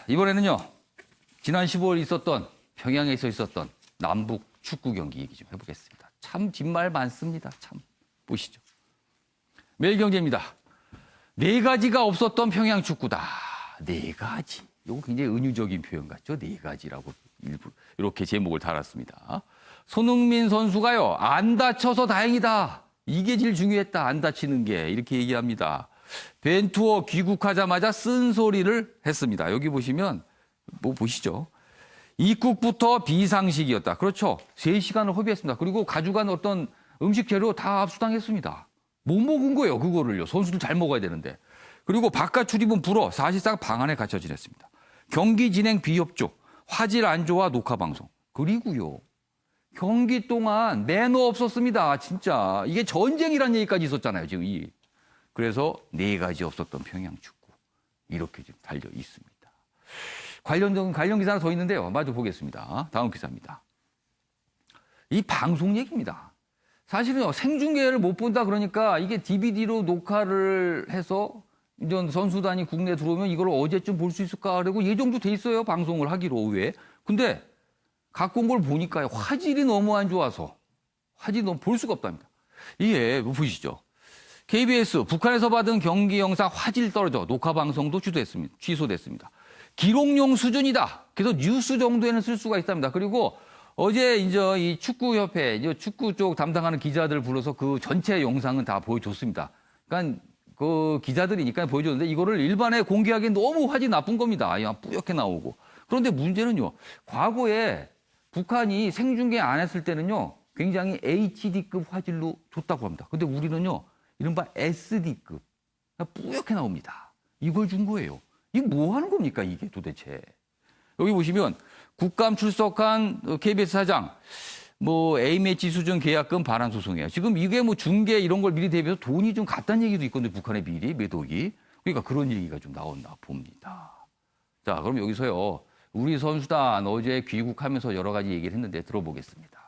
이번에는요, 지난 15일 있었던 평양에서 있었던 남북 축구 경기 얘기 좀 해보겠습니다. 참 뒷말 많습니다. 참 보시죠. 매일경제입니다. 네 가지가 없었던 평양 축구다. 네 가지. 이거 굉장히 은유적인 표현 같죠? 네 가지라고 일부 이렇게 제목을 달았습니다. 손흥민 선수가요, 안 다쳐서 다행이다. 이게 제일 중요했다. 안 다치는 게. 이렇게 얘기합니다. 벤투어 귀국하자마자 쓴소리를 했습니다. 여기 보시면 뭐 보시죠. 입국부터 비상식이었다. 그렇죠. 3시간을 허비했습니다. 그리고 가져간 어떤 음식 재료 다 압수당했습니다. 못 먹은 거예요. 그거를요. 선수들 잘 먹어야 되는데. 그리고 바깥 출입은 불어 사실상 방 안에 갇혀 지냈습니다. 경기 진행 비협조, 화질 안 좋아 녹화 방송. 그리고요. 경기 동안 매너 없었습니다. 진짜. 이게 전쟁이라는 얘기까지 있었잖아요. 지금 그래서 네 가지 없었던 평양 축구. 이렇게 지금 달려 있습니다. 관련 기사 하나 더 있는데요. 마저 보겠습니다. 다음 기사입니다. 이 방송 얘기입니다. 사실은요, 생중계를 못 본다 그러니까 이게 DVD로 녹화를 해서 이제 선수단이 국내에 들어오면 이걸 언제쯤 볼 수 있을까? 그리고 예정도 돼 있어요. 방송을 하기로 오후에. 근데 갖고 온 걸 보니까요, 화질이 너무 안 좋아서 화질이 너무 볼 수가 없답니다. 이게 뭐 보시죠. KBS 북한에서 받은 경기 영상 화질 떨어져 녹화 방송도 취소됐습니다. 기록용 수준이다. 그래서 뉴스 정도에는 쓸 수가 있답니다. 그리고 어제 이제 이 축구협회, 축구 쪽 담당하는 기자들 불러서 그 전체 영상은 다 보여줬습니다. 그러니까 그 기자들이니까 보여줬는데 이거를 일반에 공개하기엔 너무 화질이 나쁜 겁니다. 그냥 뿌옇게 나오고. 그런데 문제는요, 과거에 북한이 생중계 안 했을 때는요, 굉장히 HD급 화질로 줬다고 합니다. 근데 우리는요, 이른바 SD급. 뿌옇게 나옵니다. 이걸 준 거예요. 이게 뭐 하는 겁니까, 이게 도대체. 여기 보시면 국감 출석한 KBS 사장, 뭐 A매치 수준 계약금 반환 소송이에요. 지금 이게 뭐 중계 이런 걸 미리 대비해서 돈이 좀 갔다는 얘기도 있거든요. 북한에 미리 매독이. 그러니까 그런 얘기가 좀 나온다 봅니다. 자, 그럼 여기서요. 우리 선수단 어제 귀국하면서 여러 가지 얘기를 했는데 들어보겠습니다.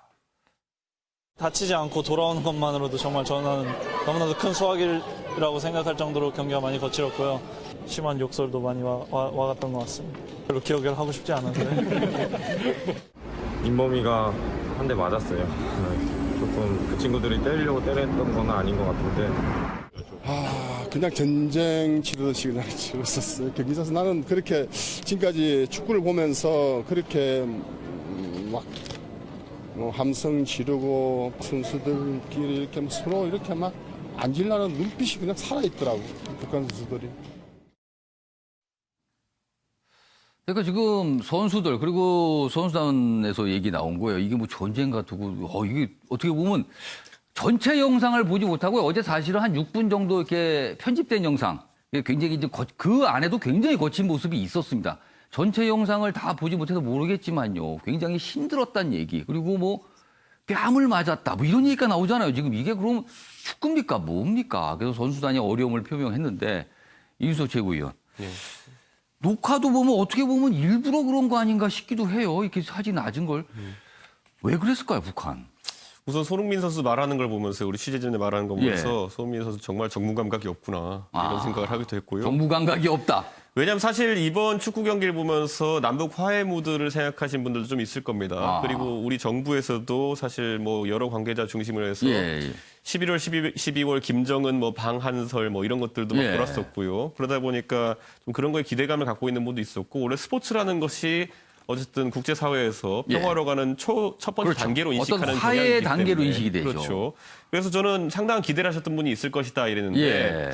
다치지 않고 돌아오는 것만으로도 정말 저는 너무나도 큰 수확이라고 생각할 정도로 경기가 많이 거칠었고요. 심한 욕설도 많이 와갔던 것 같습니다. 별로 기억을 하고 싶지 않은데. 잇몸이가 한 대 맞았어요. 조금 그 친구들이 때리려고 때렸던 건 아닌 것 같은데. 그냥 전쟁 치르듯이 그냥 치렀었어요. 경기장에서 나는 그렇게 지금까지 축구를 보면서 그렇게 막 함성 지르고 선수들끼리 이렇게 서로 이렇게 막 안질나는 눈빛이 그냥 살아있더라고, 북한 선수들이. 그러니까 지금 선수들 그리고 선수단에서 얘기 나온 거예요. 이게 뭐 전쟁 같고 이게 어떻게 보면 전체 영상을 보지 못하고 어제 사실은 한 6분 정도 이렇게 편집된 영상, 굉장히 이제 그 안에도 굉장히 거친 모습이 있었습니다. 전체 영상을 다 보지 못해서 모르겠지만요, 굉장히 힘들었다는 얘기, 그리고 뭐 뺨을 맞았다, 뭐 이런 얘기가 나오잖아요. 지금 이게 그럼 축구입니까, 뭡니까? 그래서 선수단이 어려움을 표명했는데 이준석 최고위원. 예. 녹화도 보면 어떻게 보면 일부러 그런 거 아닌가 싶기도 해요. 이렇게 사진 낮은 걸. 왜 그랬을까요, 북한? 우선 손흥민 선수 말하는 걸 보면서, 우리 취재진이 말하는 거 보면서 손흥민 선수 정말 정무 감각이 없구나 이런 생각을 하기도 했고요. 정무 감각이 없다. 왜냐하면 사실 이번 축구 경기를 보면서 남북 화해 무드를 생각하신 분들도 좀 있을 겁니다. 그리고 우리 정부에서도 사실 뭐 여러 관계자 중심으로 해서 11월, 12월 김정은 뭐 방한설 뭐 이런 것들도 막 돌았었고요. 그러다 보니까 좀 그런 거에 기대감을 갖고 있는 분도 있었고, 원래 스포츠라는 것이 어쨌든 국제사회에서 평화로 가는 첫 번째 단계로 인식하는 어떤 화해의 단계로 인식이 되죠. 그렇죠. 그래서 저는 상당한 기대를 하셨던 분이 있을 것이다 이랬는데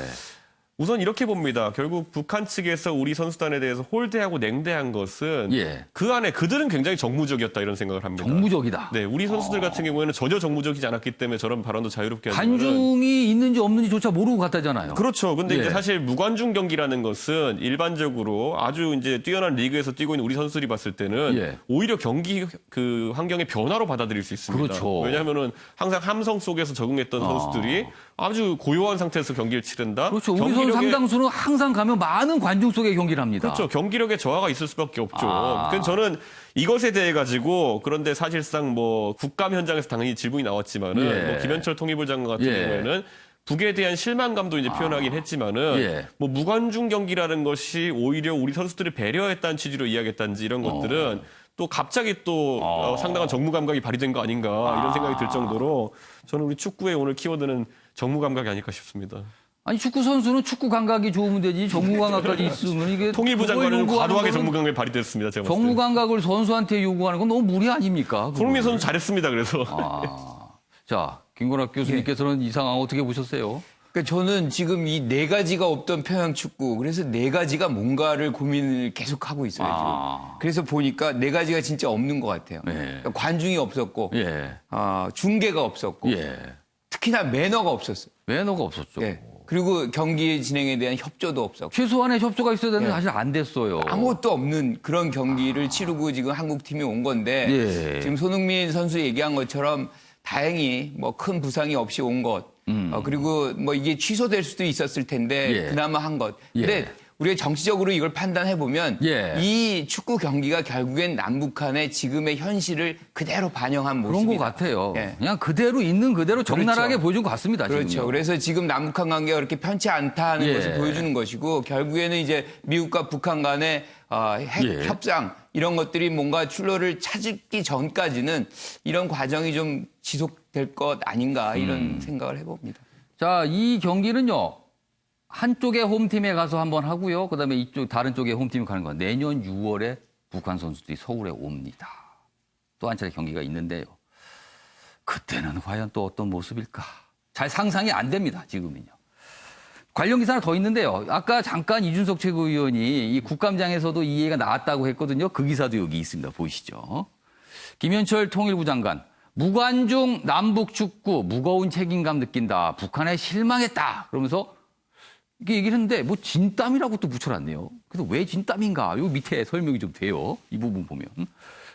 우선 이렇게 봅니다. 결국 북한 측에서 우리 선수단에 대해서 홀대하고 냉대한 것은 그 안에 그들은 굉장히 정무적이었다 이런 생각을 합니다. 정무적이다. 네, 우리 선수들 같은 경우에는 전혀 정무적이지 않았기 때문에 저런 발언도 자유롭게 하는 관중이 있는지 없는지조차 모르고 갔다잖아요. 그렇죠. 근데 이제 사실 무관중 경기라는 것은 일반적으로 아주 이제 뛰어난 리그에서 뛰고 있는 우리 선수들이 봤을 때는 오히려 경기 그 환경의 변화로 받아들일 수 있습니다. 그렇죠. 왜냐하면은 항상 함성 속에서 적응했던 선수들이 아주 고요한 상태에서 경기를 치른다. 그렇죠. 우리 선수 상당수는 항상 가면 많은 관중 속에 경기를 합니다. 그렇죠. 경기력에 저하가 있을 수밖에 없죠. 그래서 저는 이것에 대해 가지고, 그런데 사실상 뭐 국감 현장에서 당연히 질문이 나왔지만은 뭐 김현철 통일부 장관 같은 경우에는 북에 대한 실망감도 이제 표현하긴 했지만은 예. 뭐 무관중 경기라는 것이 오히려 우리 선수들을 배려했다는 취지로 이야기했다든지 이런 것들은 또 갑자기 또 상당한 정무 감각이 발휘된 거 아닌가 이런 생각이 들 정도로 저는 우리 축구의 오늘 키워드는 정무 감각이 아닐까 싶습니다. 아니 축구 선수는 축구 감각이 좋으면 되지 정무 감각까지 있으면 이게 통일부 그걸 장관은 요구하는 과도하게 거는 정무 감각이 발휘됐습니다. 제가 봤을 정무 때. 감각을 선수한테 요구하는 건 너무 무리 아닙니까? 손흥민 선수 잘했습니다. 그래서 자, 김건학 교수님께서는 이 상황 어떻게 보셨어요? 그러니까 저는 지금 이 네 가지가 없던 평양 축구, 그래서 네 가지가 뭔가를 고민을 계속 하고 있어요, 지금. 그래서 보니까 네 가지가 진짜 없는 것 같아요. 예. 그러니까 관중이 없었고, 예. 중계가 없었고, 예. 특히나 매너가 없었어요. 매너가 없었죠. 예. 그리고 경기 진행에 대한 협조도 없었고. 최소한의 협조가 있어야 되는데 예. 사실 안 됐어요. 아무것도 없는 그런 경기를 치르고 지금 한국 팀이 온 건데, 예. 지금 손흥민 선수 얘기한 것처럼 다행히 뭐 큰 부상이 없이 온 것, 그리고 뭐 이게 취소될 수도 있었을 텐데 예. 그나마 한 것. 예. 근데 우리가 정치적으로 이걸 판단해 보면 예. 이 축구 경기가 결국엔 남북한의 지금의 현실을 그대로 반영한 그런 모습이다. 것 같아요. 예. 그냥 그대로 있는 그대로 적나라하게 그렇죠. 보여준 것 같습니다. 그렇죠. 지금요. 그래서 지금 남북한 관계가 그렇게 편치 않다는 예. 것을 보여주는 것이고 결국에는 이제 미국과 북한 간의 핵 예. 협상 이런 것들이 뭔가 출로를 찾기 전까지는 이런 과정이 좀 지속될 것 아닌가 이런 생각을 해봅니다. 자, 이 경기는요. 한쪽의 홈팀에 가서 한번 하고요. 그다음에 이쪽 다른 쪽의 홈팀이 가는 건 내년 6월에 북한 선수들이 서울에 옵니다. 또 한 차례 경기가 있는데요. 그때는 과연 또 어떤 모습일까? 잘 상상이 안 됩니다. 지금은요. 관련 기사 하나 더 있는데요. 아까 잠깐 이준석 최고위원이 이 국감장에서도 이 얘기가 나왔다고 했거든요. 그 기사도 여기 있습니다. 보이시죠? 김현철 통일부 장관. 무관중 남북 축구 무거운 책임감 느낀다. 북한에 실망했다. 그러면서 이렇게 얘기를 했는데 뭐 진땀이라고 또 붙여놨네요. 그래서 왜 진땀인가? 요 밑에 설명이 좀 돼요. 이 부분 보면.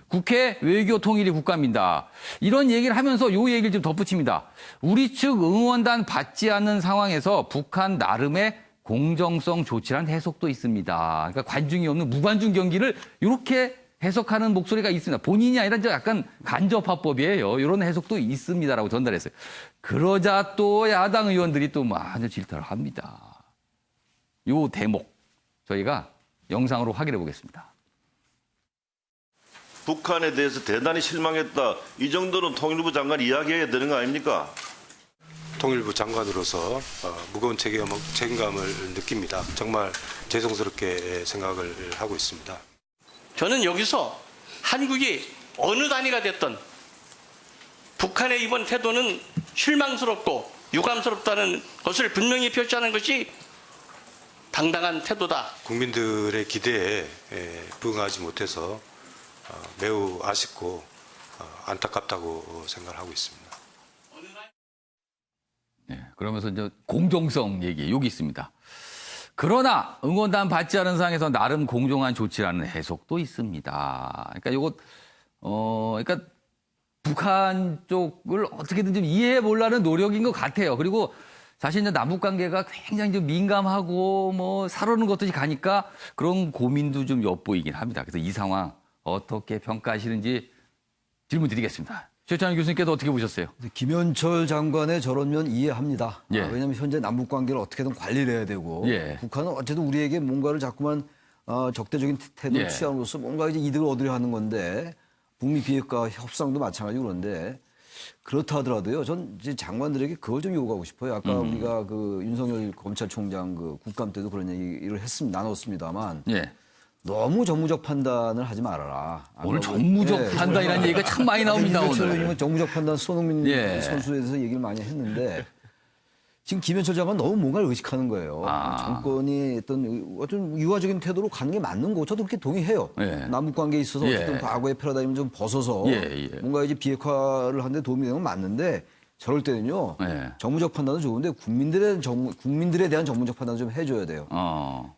국회 외교 통일이 국감입니다. 이런 얘기를 하면서 요 얘기를 좀 덧붙입니다. 우리 측 응원단 받지 않는 상황에서 북한 나름의 공정성 조치란 해석도 있습니다. 그러니까 관중이 없는 무관중 경기를 이렇게 해석하는 목소리가 있습니다. 본인이 아니라 이제 약간 간접화법이에요. 이런 해석도 있습니다라고 전달했어요. 그러자 또 야당 의원들이 또 완전 질타를 합니다. 요 대목 저희가 영상으로 확인해 보겠습니다. 북한에 대해서 대단히 실망했다. 이 정도는 통일부 장관이 이야기해야 되는 거 아닙니까? 통일부 장관으로서 무거운 책임감을 느낍니다. 정말 죄송스럽게 생각을 하고 있습니다. 저는 여기서 한국이 어느 단위가 됐든 북한의 이번 태도는 실망스럽고 유감스럽다는 것을 분명히 표시하는 것이 당당한 태도다. 국민들의 기대에 부응하지 못해서 매우 아쉽고 안타깝다고 생각을 하고 있습니다. 네, 그러면서 이제 공정성 얘기 여기 있습니다. 그러나 응원단 받지 않은 상황에서 나름 공정한 조치라는 해석도 있습니다. 그러니까 요거 그러니까 북한 쪽을 어떻게든 좀 이해해 보려는 노력인 것 같아요. 그리고 사실 이제 남북 관계가 굉장히 좀 민감하고 뭐 살아오는 것들이 가니까 그런 고민도 좀 엿보이긴 합니다. 그래서 이 상황 어떻게 평가하시는지 질문 드리겠습니다. 최찬원 교수님께서 어떻게 보셨어요? 김현철 장관의 저런 면 이해합니다. 예. 왜냐하면 현재 남북 관계를 어떻게든 관리를 해야 되고 예. 북한은 어쨌든 우리에게 뭔가를 자꾸만 적대적인 태도를 예. 취함으로써 뭔가 이제 이득을 얻으려 하는 건데 북미 비핵화 협상도 마찬가지고 그런데 그렇다 하더라도요. 전 이제 장관들에게 그걸 좀 요구하고 싶어요. 아까 우리가 그 윤석열 검찰총장 그 국감 때도 그런 얘기를 나눴습니다만 예. 너무 전무적 판단을 하지 말아라. 오늘 전무적 판단이라는 얘기가 참 많이 나옵니다. 오늘. 오늘 정무적 판단 손흥민 예. 선수에 대해서 얘기를 많이 했는데 지금 김현철 장관 너무 뭔가를 의식하는 거예요. 정권이 어떤 유화적인 태도로 가는 게 맞는 거고 저도 그렇게 동의해요. 예. 남북 관계에 있어서 예. 어쨌든 과거의 패러다임을 좀 벗어서 예. 뭔가 이제 비핵화를 하는 데 도움이 되는 건 맞는데 저럴 때는요. 예. 정무적 판단은 좋은데 국민들에 대한 정무적 판단을 좀 해줘야 돼요.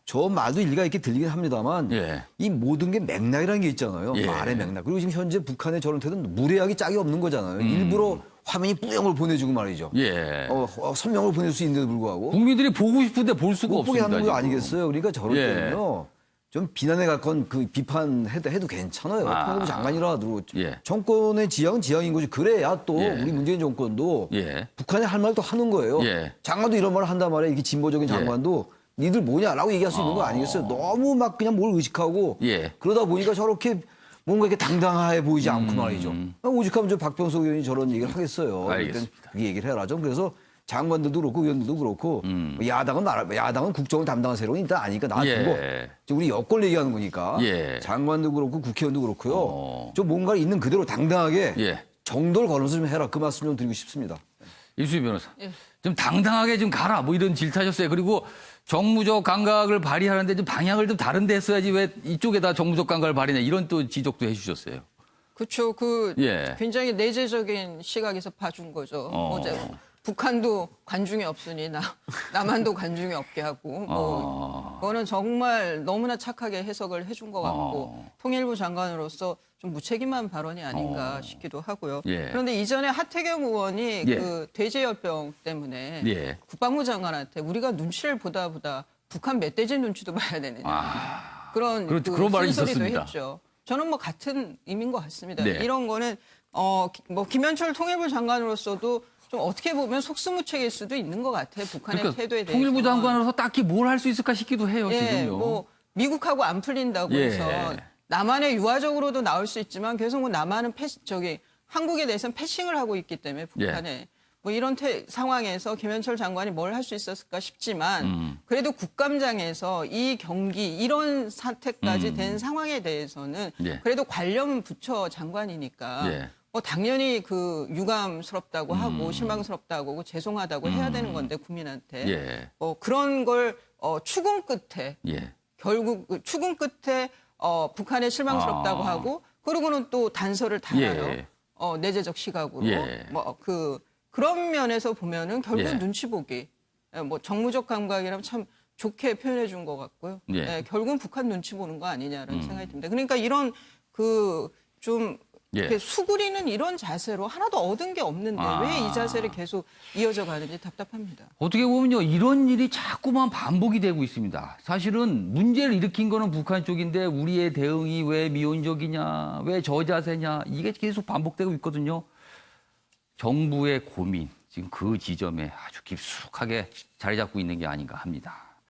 저 말도 일리가 있게 들리긴 합니다만 예. 이 모든 게 맥락이라는 게 있잖아요. 예. 말의 맥락. 그리고 지금 현재 북한의 저런 태도는 무례하기 짝이 없는 거잖아요. 일부러 화면이 뿌영을 보내주고 말이죠. 예. 선명을 보낼 수 있는데도 불구하고 국민들이 보고 싶은데 볼 수가 못 보게 없습니다. 하는 거 지금. 아니겠어요. 그러니까 저럴 예. 때는요. 좀 비난에 가까운 그 비판해도 괜찮아요. 통일부 장관이라도 예. 정권의 지향은 지향인 거지. 그래야 또 예. 우리 문재인 정권도 예. 북한에 할 말도 하는 거예요. 예. 장관도 이런 말을 한단 말이에요. 이게 진보적인 장관도 니들 뭐냐라고 얘기할 수 있는 거 아니겠어요? 너무 막 그냥 뭘 의식하고 예. 그러다 보니까 저렇게 뭔가 이렇게 당당해 보이지 않고 말이죠. 오직하면 저 박병석 의원이 저런 얘기를 하겠어요. 알겠습니다. 그 얘기를 해라 좀. 그래서 장관들도 그렇고 의원들도 그렇고 야당은 국정을 담당한 세력은 일단 아니니까 놔두고 예. 우리 여권 얘기하는 거니까 예. 장관도 그렇고 국회의원도 그렇고요. 좀 뭔가 있는 그대로 당당하게 예. 정도를 걸어서 좀 해라. 그 말씀 좀 드리고 싶습니다. 이수희 변호사. 좀 당당하게 좀 가라. 뭐 이런 질타하셨어요. 그리고 정무적 감각을 발휘하는데 좀 방향을 좀 다른 데 했어야지 왜 이쪽에다 정무적 감각을 발휘냐 이런 또 지적도 해 주셨어요. 그렇죠. 그 예. 굉장히 내재적인 시각에서 봐준 거죠. 어제 북한도 관중이 없으니 남한도 관중이 없게 하고 그거는 정말 너무나 착하게 해석을 해준 것 같고 통일부 장관으로서 좀 무책임한 발언이 아닌가 싶기도 하고요. 예. 그런데 이전에 하태경 의원이 예. 그 돼지열병 때문에 예. 국방부 장관한테 우리가 눈치를 보다 북한 멧돼지 눈치도 봐야 되느냐 그런 그런 말이 쓴소리도 있었습니다. 했죠. 저는 뭐 같은 의미인 것 같습니다. 네. 이런 거는 뭐 김현철 통일부 장관으로서도 좀 어떻게 보면 속수무책일 수도 있는 것 같아요. 북한의 그러니까 태도에 대해서. 통일부 장관으로서 딱히 뭘 할 수 있을까 싶기도 해요. 예, 지금요. 뭐 미국하고 안 풀린다고 예. 해서 남한의 유화적으로도 나올 수 있지만 계속 뭐 남한은 한국에 대해서는 패싱을 하고 있기 때문에 북한에 뭐 이런 상황에서 김현철 장관이 뭘 할 수 있었을까 싶지만 그래도 국감장에서 이 경기 이런 사태까지 된 상황에 대해서는 그래도 관련 부처 장관이니까 뭐 당연히 그 유감스럽다고 하고 실망스럽다고 하고 죄송하다고 해야 되는 건데 국민한테 그런 걸 추궁 끝에 결국 그 추궁 끝에 북한에 실망스럽다고 하고 그러고는 또 단서를 달아요. 내재적 시각으로 뭐 그런 면에서 보면은 결국 눈치 보기 뭐 정무적 감각이라면 참 좋게 표현해 준 것 같고요. 결국은 북한 눈치 보는 거 아니냐라는 생각이 듭니다. 그러니까 이런 좀 수그리는 이런 자세로 하나도 얻은 게 없는데 왜 이 자세를 계속 이어져 가는지 답답합니다. 어떻게 보면요. 이런 일이 자꾸만 반복이 되고 있습니다. 사실은 문제를 일으킨 거는 북한 쪽인데 우리의 대응이 왜 미온적이냐, 왜 저자세냐 이게 계속 반복되고 있거든요. 정부의 고민, 지금 그 지점에 아주 깊숙하게 자리 잡고 있는 게 아닌가 합니다.